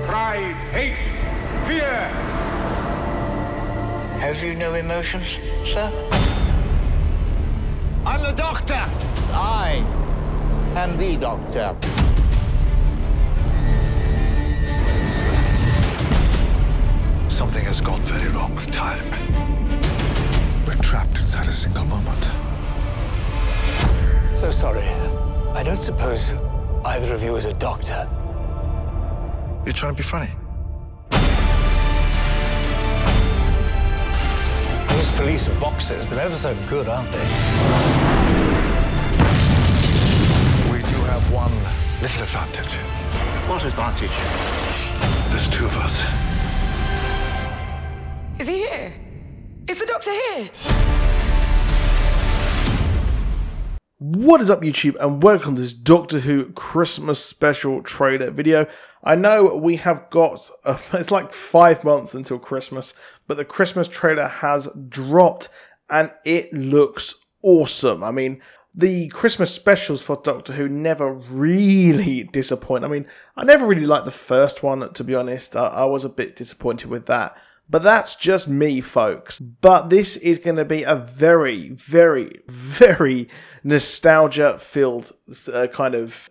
pride, hate, fear. Have you no emotions, sir? I'm the Doctor! I am the Doctor. Something has gone very wrong with time. We're trapped inside a single moment. So sorry. I don't suppose either of you is a doctor. You're trying to be funny. Those police boxers, they're ever so good, aren't they? We do have one little advantage. What advantage? There's two of us. Is he here? Is the Doctor here? What is up, YouTube, and welcome to this Doctor Who Christmas special trailer video. I know we have got, it's like 5 months until Christmas, but the Christmas trailer has dropped and it looks awesome. I mean, the Christmas specials for Doctor Who never really disappoint. I mean, I never really liked the first one, to be honest. I was a bit disappointed with that. But that's just me, folks. But this is going to be a very, very, very nostalgia-filled kind of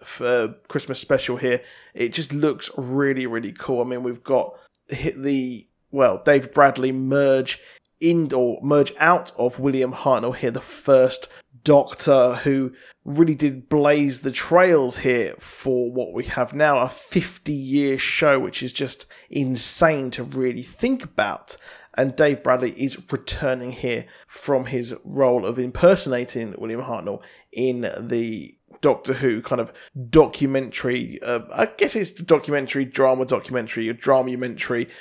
Christmas special here. It just looks really, really cool. I mean, we've got Dave Bradley merge out of William Hartnell here, the first Doctor, who really did blaze the trails here for what we have now, a 50-year show, which is just insane to really think about. And Dave Bradley is returning here from his role of impersonating William Hartnell in the Doctor Who kind of documentary, I guess it's a dramumentary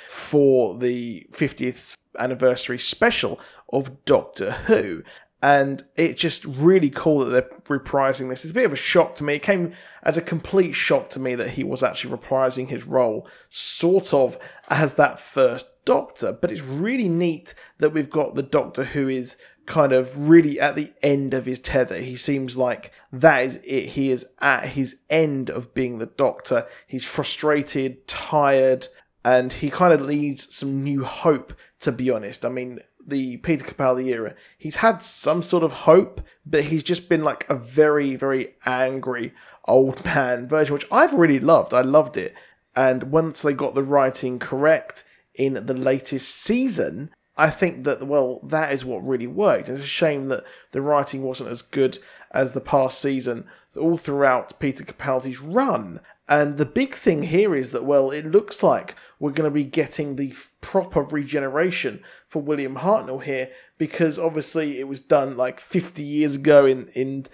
for the 50th anniversary special of Doctor Who. And it's just really cool that they're reprising this. It's a bit of a shock to me. It came as a complete shock to me that he was actually reprising his role sort of as that first Doctor. But it's really neat that we've got the Doctor who is kind of really at the end of his tether. He seems like that is it. He is at his end of being the Doctor. He's frustrated, tired, and he kind of leads some new hope, to be honest. I mean, the Peter Capaldi era, he's had some sort of hope, but he's just been like a very, very angry old man version, which I've really loved. I loved it. And once they got the writing correct in the latest season, I think that, well, that is what really worked. It's a shame that the writing wasn't as good as the past season all throughout Peter Capaldi's run. And the big thing here is that, well, it looks like we're going to be getting the proper regeneration for William Hartnell here, because obviously it was done like 50 years ago in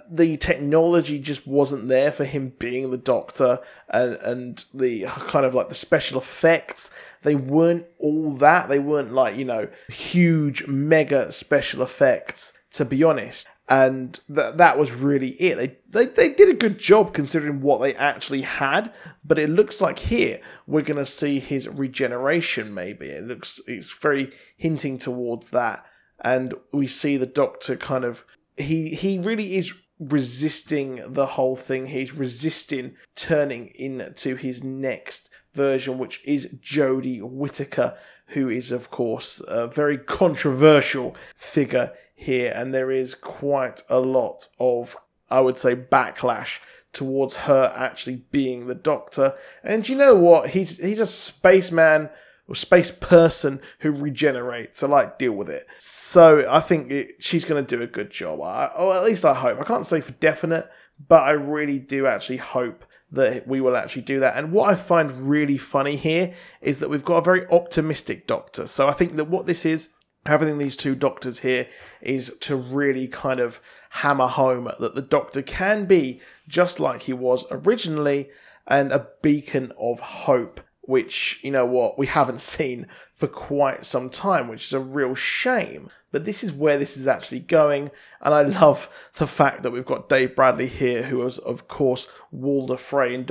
the technology just wasn't there for him being the Doctor, and the kind of like the special effects, they weren't all that. They weren't like, you know, huge mega special effects, to be honest. And that was really it. They did a good job considering what they actually had, but it looks like here we're going to see his regeneration maybe. It's very hinting towards that. And we see the Doctor kind of, he really is resisting the whole thing. He's resisting turning into his next version, which is Jodie Whittaker, who is, of course, a very controversial figure here, and there is quite a lot of, I would say, backlash towards her actually being the Doctor. And you know what? He's a spaceman or space person who regenerates, so like, deal with it. So I think she's going to do a good job, or at least I hope. I can't say for definite, but I really do actually hope that we will actually do that. And what I find really funny here is that we've got a very optimistic Doctor. So I think that what this is, having these two Doctors here, is to really kind of hammer home that the Doctor can be just like he was originally, and a beacon of hope, which, you know what, we haven't seen for quite some time, which is a real shame. But this is where this is actually going, and I love the fact that we've got Dave Bradley here, who was, of course, Walder Frey in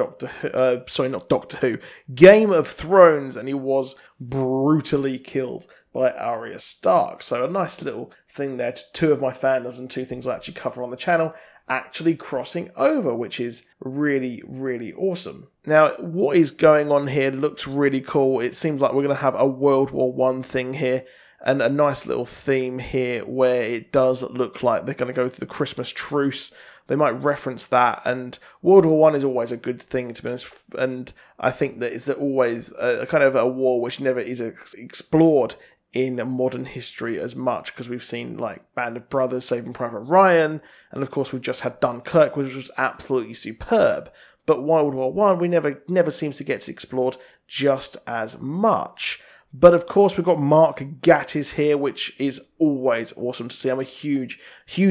Game of Thrones, and he was brutally killed by Arya Stark. So a nice little thing there. Two of my fandoms and two things I actually cover on the channel actually crossing over, which is really, really awesome. Now, what is going on here looks really cool. It seems like we're going to have a World War One thing here, and a nice little theme here where it does look like they're going to go through the Christmas truce. They might reference that, and World War One is always a good thing, to be honest, and I think that it's always a kind of a war which never is explored in modern history as much, because we've seen like Band of Brothers, Saving Private Ryan, and of course we've just had Dunkirk, which was absolutely superb. But World War One, we never seems to get explored just as much. But of course, we've got Mark Gatiss here, which is always awesome to see. I'm a huge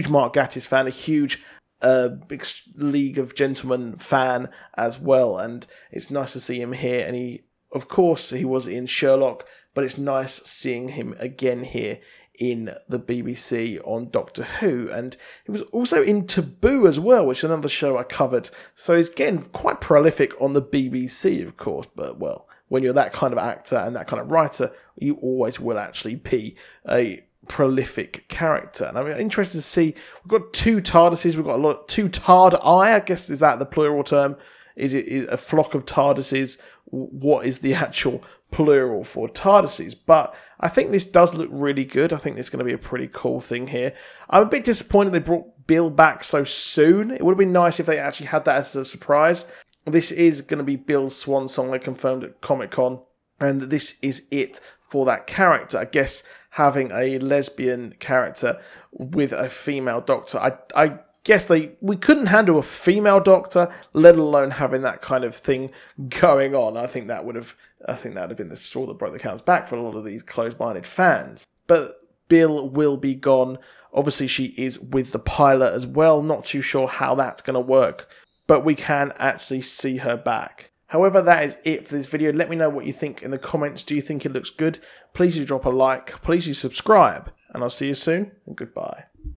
Mark Gatiss fan, a huge League of Gentlemen fan as well, and it's nice to see him here. And of course, he was in Sherlock, but it's nice seeing him again here in the BBC on Doctor Who, and he was also in Taboo as well, which is another show I covered. So he's getting quite prolific on the BBC, of course, but well, when you're that kind of actor and that kind of writer, you always will actually be a prolific character. And I'm interested to see, we've got 2 TARDISes, we've got 2 TARD-I, I guess, is that the plural term? Is it a flock of TARDISes? What is the actual plural for TARDISes? But I think this does look really good. I think this is going to be a pretty cool thing here. I'm a bit disappointed they brought Bill back so soon. It would have been nice if they actually had that as a surprise. This is going to be Bill's swan song, they confirmed at Comic-Con, and this is it for that character. I guess having a lesbian character with a female Doctor, I guess we couldn't handle a female Doctor, let alone having that kind of thing going on. I think that would have been the straw that broke the camel's back for a lot of these closed-minded fans. But Bill will be gone. Obviously, she is with the pilot as well. Not too sure how that's going to work, but we can actually see her back. However, that is it for this video. Let me know what you think in the comments. Do you think it looks good? Please do drop a like. Please do subscribe. And I'll see you soon. And goodbye.